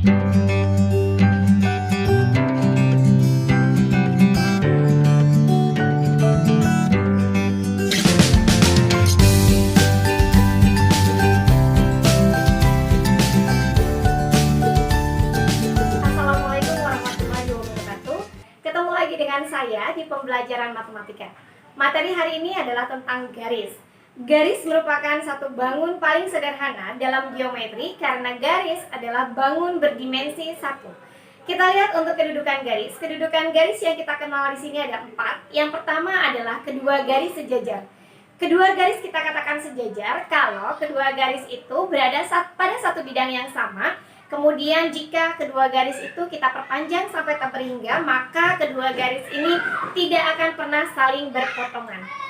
Assalamualaikum warahmatullahi wabarakatuh. Ketemu lagi dengan saya di pembelajaran matematika. Materi hari ini adalah tentang garis. Garis merupakan satu bangun paling sederhana dalam geometri karena garis adalah bangun berdimensi 1. Kita lihat untuk kedudukan garis. Kedudukan garis yang kita kenal di sini ada 4. Yang pertama adalah kedua garis sejajar. Kedua garis kita katakan sejajar kalau kedua garis itu berada pada satu bidang yang sama. Kemudian jika kedua garis itu kita perpanjang sampai tak berhingga, maka kedua garis ini tidak akan pernah saling berpotongan.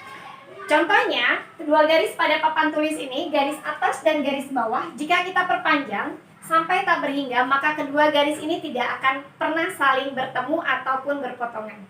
Contohnya, kedua garis pada papan tulis ini, garis atas dan garis bawah, jika kita perpanjang sampai tak berhingga, maka kedua garis ini tidak akan pernah saling bertemu ataupun berpotongan.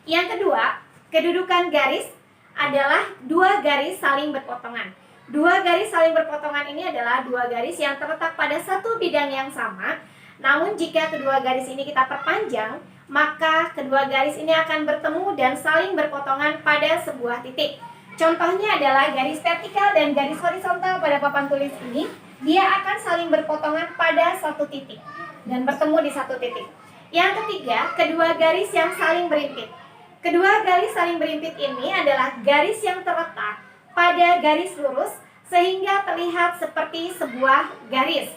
Yang kedua, kedudukan garis adalah dua garis saling berpotongan. Dua garis saling berpotongan ini adalah dua garis yang terletak pada satu bidang yang sama. Namun jika kedua garis ini kita perpanjang, maka kedua garis ini akan bertemu dan saling berpotongan pada sebuah titik. Contohnya adalah garis vertikal dan garis horizontal pada papan tulis ini. Dia akan saling berpotongan pada satu titik dan bertemu di satu titik. Yang ketiga, kedua garis yang saling berimpit. Kedua garis saling berimpit ini adalah garis yang terletak pada garis lurus sehingga terlihat seperti sebuah garis.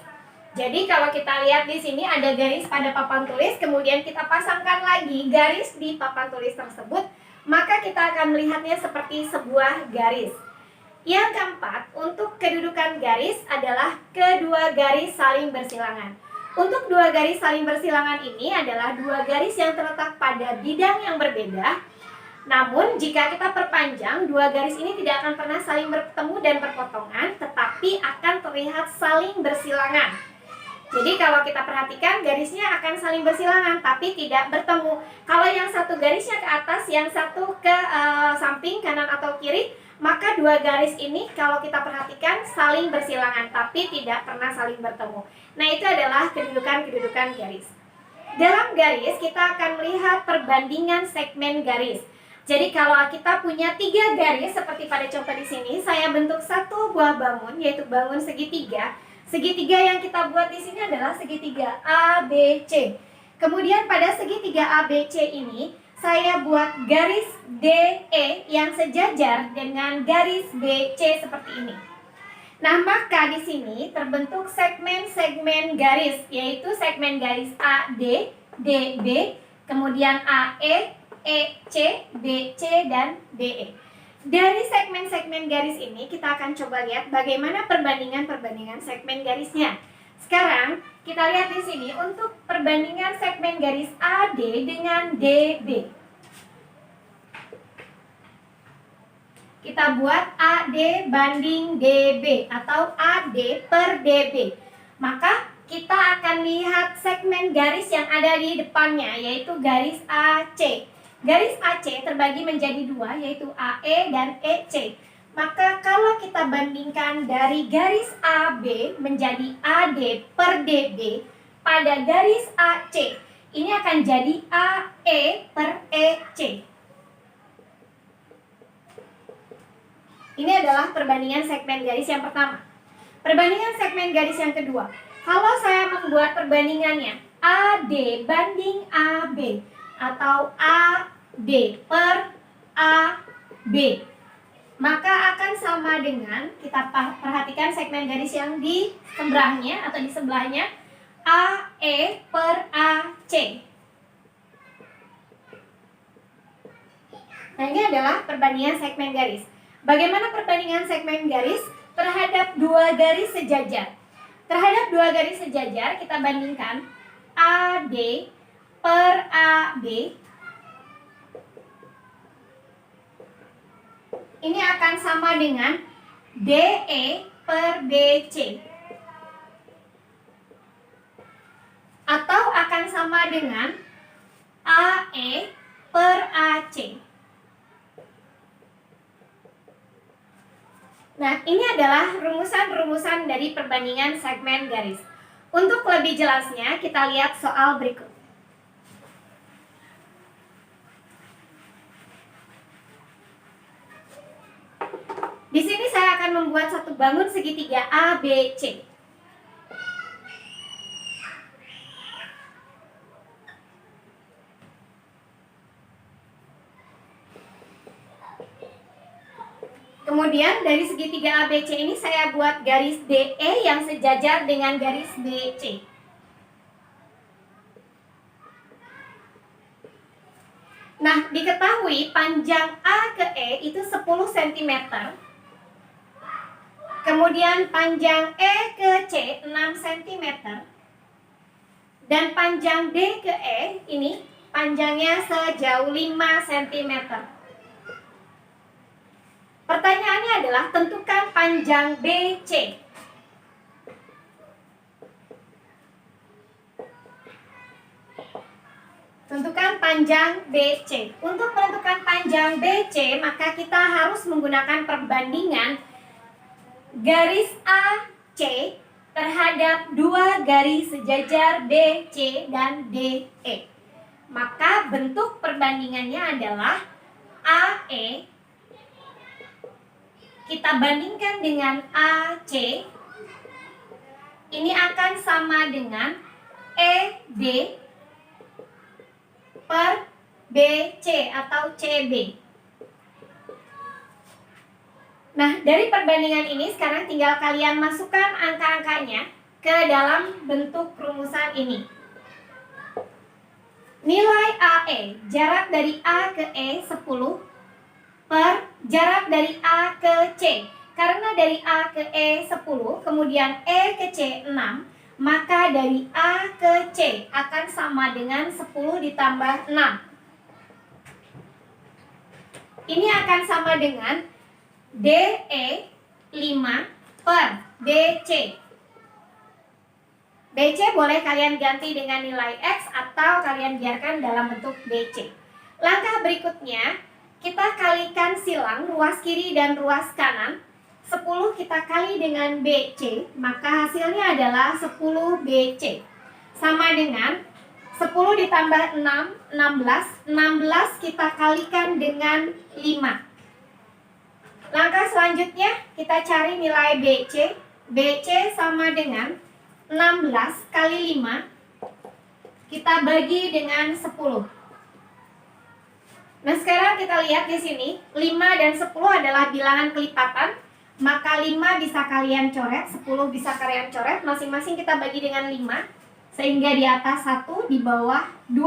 Jadi kalau kita lihat di sini ada garis pada papan tulis, kemudian kita pasangkan lagi garis di papan tulis tersebut, maka kita akan melihatnya seperti sebuah garis. Yang keempat, untuk kedudukan garis adalah kedua garis saling bersilangan. Untuk dua garis saling bersilangan ini adalah dua garis yang terletak pada bidang yang berbeda. Namun, jika kita perpanjang, dua garis ini tidak akan pernah saling bertemu dan berpotongan, tetapi akan terlihat saling bersilangan. Jadi, kalau kita perhatikan, garisnya akan saling bersilangan, tapi tidak bertemu. Kalau yang satu garisnya ke atas, yang satu ke samping, kanan atau kiri, maka dua garis ini kalau kita perhatikan saling bersilangan, tapi tidak pernah saling bertemu. Nah, itu adalah kedudukan-kedudukan garis. Dalam garis, kita akan melihat perbandingan segmen garis. Jadi kalau kita punya 3 garis seperti pada contoh di sini, saya bentuk satu buah bangun, yaitu bangun segitiga. Segitiga yang kita buat di sini adalah segitiga ABC. Kemudian pada segitiga ABC ini, saya buat garis DE yang sejajar dengan garis BC seperti ini. Nah, maka di sini terbentuk segmen-segmen garis, yaitu segmen garis AD, DB, kemudian AE, EC, BC, dan DE. Dari segmen-segmen garis ini kita akan coba lihat bagaimana perbandingan segmen garisnya. Sekarang kita lihat di sini untuk perbandingan segmen garis AD dengan DB. Kita buat AD banding DB atau AD per DB. Maka kita akan lihat segmen garis yang ada di depannya, yaitu garis AC. Garis AC terbagi menjadi 2, yaitu AE dan EC. Maka kalau kita bandingkan dari garis AB menjadi AD per DB pada garis AC, ini akan jadi AE per EC. Ini adalah perbandingan segmen garis yang pertama. Perbandingan segmen garis yang kedua. Kalau saya membuat perbandingannya AD banding AB atau AD per AB, maka akan sama dengan, kita perhatikan segmen garis yang di sebelahnya atau di sebelahnya, AE per AC. Nah, ini adalah perbandingan segmen garis. Bagaimana perbandingan segmen garis terhadap dua garis sejajar? Terhadap dua garis sejajar kita bandingkan AD per AB. Ini akan sama dengan DE per BC. Atau akan sama dengan AE per AC. Nah, ini adalah rumusan-rumusan dari perbandingan segmen garis. Untuk lebih jelasnya, kita lihat soal berikut. Di sini saya akan membuat satu bangun segitiga ABC. Kemudian dari segitiga ABC ini saya buat garis DE yang sejajar dengan garis BC. Nah, diketahui panjang A ke E itu 10 cm. Kemudian panjang E ke C 6 cm. Dan panjang D ke E ini panjangnya sejauh 5 cm. Pertanyaannya adalah tentukan panjang BC. Tentukan panjang BC. Untuk menentukan panjang BC, maka kita harus menggunakan perbandingan garis AC terhadap dua garis sejajar BC dan DE. Maka bentuk perbandingannya adalah AE kita bandingkan dengan AC. Ini akan sama dengan ED per BC atau CB. Nah, dari perbandingan ini sekarang tinggal kalian masukkan angka-angkanya ke dalam bentuk rumusan ini. Nilai AE, jarak dari A ke E 10 per jarak dari A ke C. Karena dari A ke E 10, kemudian E ke C 6, maka dari A ke C akan sama dengan 10 ditambah 6. Ini akan sama dengan DE 5 per BC. BC boleh kalian ganti dengan nilai X atau kalian biarkan dalam bentuk BC. Langkah berikutnya, kita kalikan silang ruas kiri dan ruas kanan. 10 kita kali dengan BC, maka hasilnya adalah 10 BC. Sama dengan 10 ditambah 6, 16. 16 kita kalikan dengan 5. Langkah selanjutnya kita cari nilai BC. BC sama dengan 16 kali 5. Kita bagi dengan 10. Nah, sekarang kita lihat di sini 5 dan 10 adalah bilangan kelipatan. Maka 5 bisa kalian coret, 10 bisa kalian coret. Masing-masing kita bagi dengan 5. Sehingga di atas 1, di bawah 2.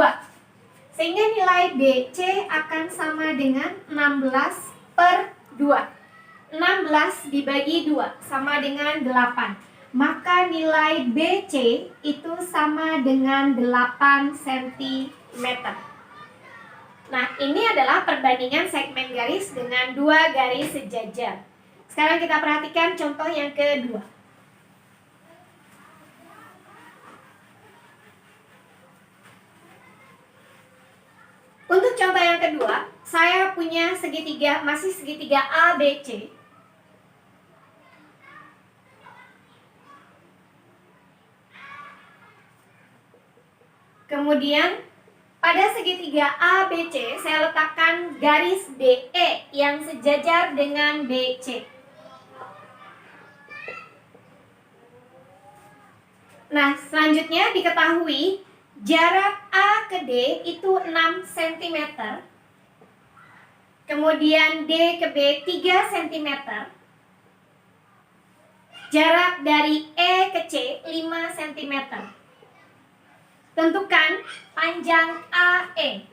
Sehingga nilai BC akan sama dengan 16 per 2. 16 dibagi 2 sama dengan 8. Maka nilai BC itu sama dengan 8 cm. Nah, ini adalah perbandingan segmen garis dengan dua garis sejajar. Sekarang kita perhatikan contoh yang kedua. Untuk contoh yang kedua, saya punya segitiga, masih segitiga ABC. Kemudian pada segitiga ABC saya letakkan garis DE yang sejajar dengan BC. Nah, selanjutnya diketahui jarak A ke D itu 6 cm. Kemudian D ke B 3 cm. Jarak dari E ke C 5 cm. Tentukan panjang AE.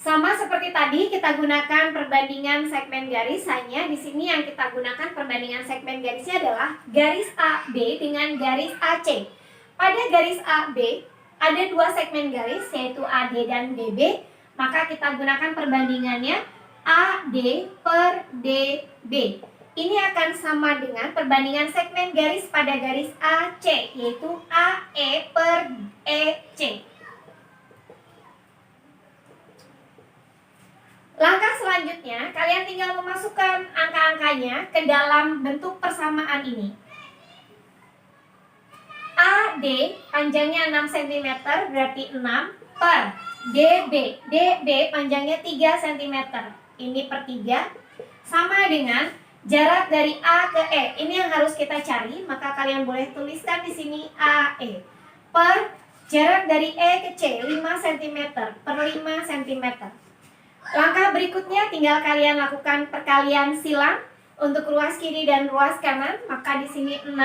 Sama seperti tadi, kita gunakan perbandingan segmen garis. Hanya di sini yang kita gunakan perbandingan segmen garisnya adalah garis AB dengan garis AC. Pada garis AB ada dua segmen garis, yaitu AD dan DB. Maka kita gunakan perbandingannya AD per DB. Ini akan sama dengan perbandingan segmen garis pada garis AC, yaitu AE per EC. Langkah selanjutnya, kalian tinggal memasukkan angka-angkanya ke dalam bentuk persamaan ini. AD panjangnya 6 cm berarti 6 per DB. DB panjangnya 3 cm. Ini per 3 sama dengan jarak dari A ke E. Ini yang harus kita cari, maka kalian boleh tuliskan di sini AE per jarak dari E ke C 5 cm per 5 cm. Langkah berikutnya tinggal kalian lakukan perkalian silang untuk ruas kiri dan ruas kanan. Maka di sini 6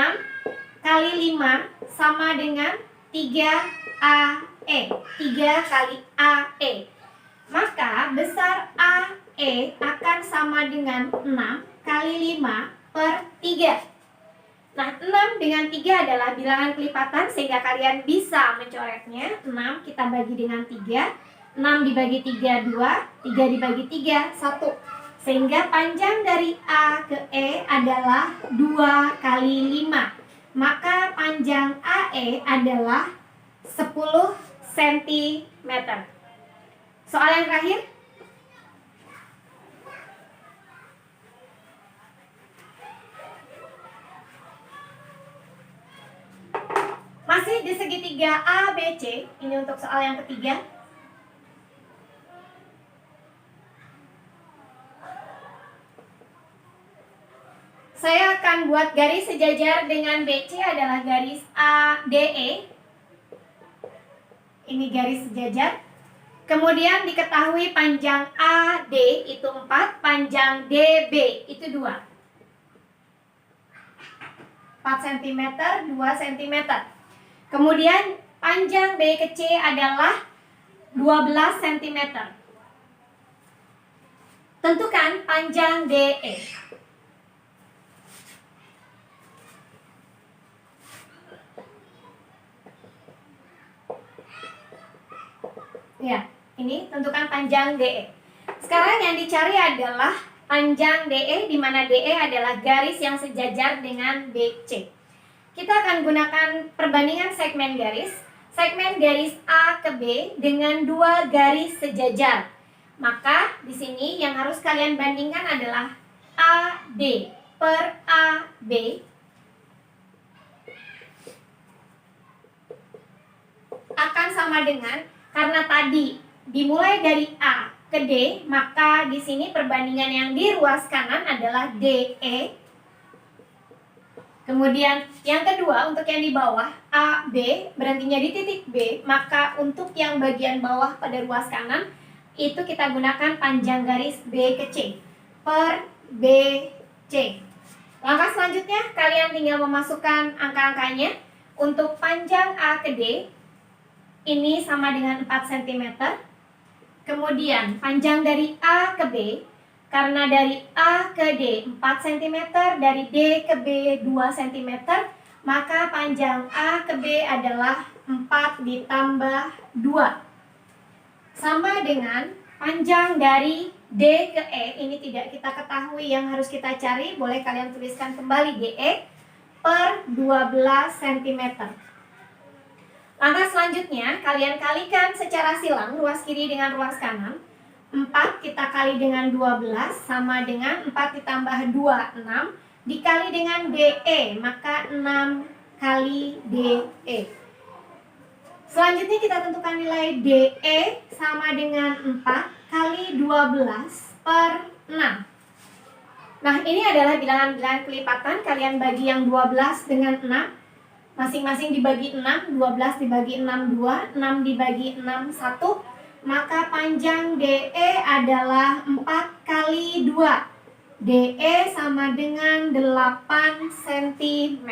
kali 5 sama dengan 3AE. 3 kali AE. Maka besar AE akan sama dengan 6 kali 5 per 3. Nah, 6 dengan 3 adalah bilangan kelipatan sehingga kalian bisa mencoretnya. 6 kita bagi dengan 3. 6 dibagi 3, 2. 3 dibagi 3, 1. Sehingga panjang dari A ke E adalah 2 kali 5. Maka panjang AE adalah 10 cm. Soal yang terakhir. Masih di segitiga ABC. Ini untuk soal yang ketiga. Saya akan buat garis sejajar dengan BC adalah garis ADE. Ini garis sejajar. Kemudian diketahui panjang AD itu 4, panjang DB itu 2. 4 cm, 2 cm. Kemudian panjang B ke C adalah 12 cm. Tentukan panjang DE. Ya, ini tentukan panjang DE. Sekarang yang dicari adalah panjang DE, di mana DE adalah garis yang sejajar dengan BC. Kita akan gunakan perbandingan segmen garis. Segmen garis A ke B dengan 2 garis sejajar. Maka di sini yang harus kalian bandingkan adalah AD per AB akan sama dengan, karena tadi dimulai dari A ke D, maka di sini perbandingan yang di ruas kanan adalah DE. Kemudian yang kedua untuk yang di bawah AB berhentinya di titik B, maka untuk yang bagian bawah pada ruas kanan itu kita gunakan panjang garis B ke C per BC. Langkah selanjutnya kalian tinggal memasukkan angka-angkanya. Untuk panjang A ke D ini sama dengan 4 cm. Kemudian panjang dari A ke B, karena dari A ke D 4 cm, dari D ke B 2 cm, maka panjang A ke B adalah 4 ditambah 2. Sama dengan panjang dari D ke E, ini tidak kita ketahui, yang harus kita cari, boleh kalian tuliskan kembali DE per 12 cm. Langkah selanjutnya, kalian kalikan secara silang ruas kiri dengan ruas kanan. 4 kita kali dengan 12 sama dengan 4 ditambah 2, 6. Dikali dengan DE, maka 6 kali DE. Selanjutnya kita tentukan nilai DE sama dengan 4 kali 12 per 6. Nah, ini adalah bilangan-bilangan kelipatan. Kalian bagi yang 12 dengan 6. Masing-masing dibagi 6, 12 dibagi 6, 2, 6 dibagi 6, 1. Maka panjang DE adalah 4 kali 2. DE sama dengan 8 cm.